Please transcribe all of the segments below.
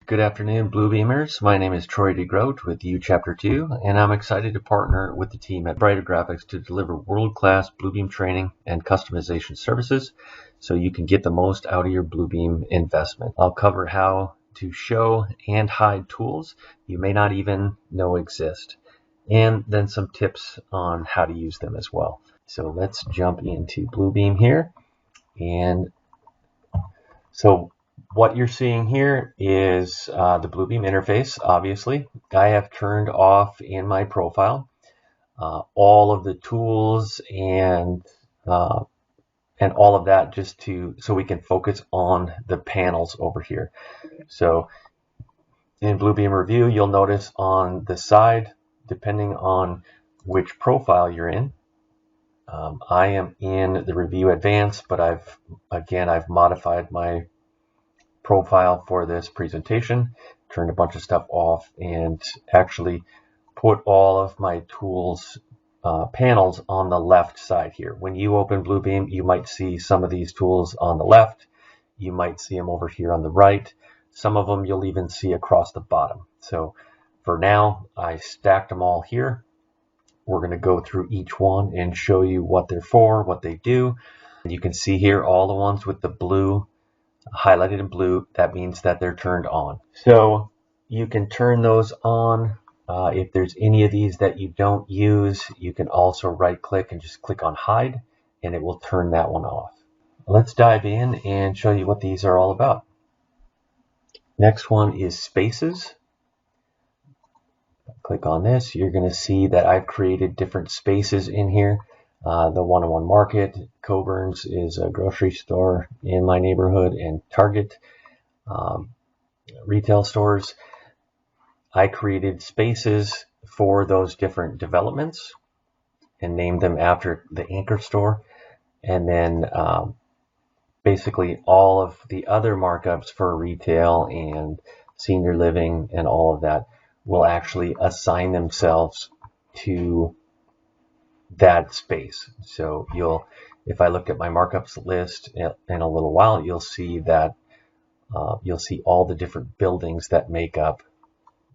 Good afternoon, Bluebeamers. My name is Troy DeGroot with U Chapter 2, and I'm excited to partner with the team at Brighter Graphics to deliver world-class Bluebeam training and customization services so you can get the most out of your Bluebeam investment. I'll cover how to show and hide tools you may not even know exist, and then some tips on how to use them as well. So let's jump into Bluebeam here. And so what you're seeing here is the Bluebeam interface. Obviously, I have turned off in my profile all of the tools and all of that, just so we can focus on the panels over here. So in Bluebeam Revu, you'll notice on the side, depending on which profile you're in, I am in the Revu Advanced, but I've modified my profile for this presentation, turned a bunch of stuff off, and actually put all of my tools panels on the left side here. When you open Bluebeam, you might see some of these tools on the left. You might see them over here on the right. Some of them you'll even see across the bottom. So for now, I stacked them all here. We're going to go through each one and show you what they're for, what they do. You can see here all the ones with the blue highlighted in blue. That means that they're turned on. So you can turn those on. If there's any of these that you don't use, you can also right click and just click on hide, and it will turn that one off. Let's dive in and show you what these are all about. Next one is spaces. Click on this. You're going to see that I've created different spaces in here. The one-on-one market, Coburn's is a grocery store in my neighborhood, and Target retail stores. I created spaces for those different developments and named them after the anchor store. And then basically all of the other markups for retail and senior living and all of that will actually assign themselves to that space. So if I look at my markups list in a little while, you'll see that you'll see all the different buildings that make up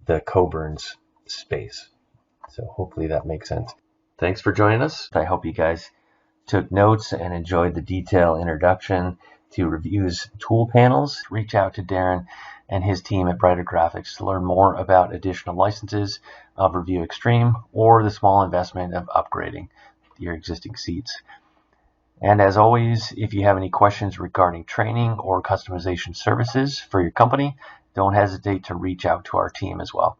the Coburn's space. So hopefully that makes sense. Thanks for joining us. I hope you guys took notes and enjoyed the detailed introduction to Revu's tool panels. Reach out to Darren and his team at Brighter Graphics to learn more about additional licenses of Revu Extreme or the small investment of upgrading your existing seats. And as always, if you have any questions regarding training or customization services for your company, don't hesitate to reach out to our team as well.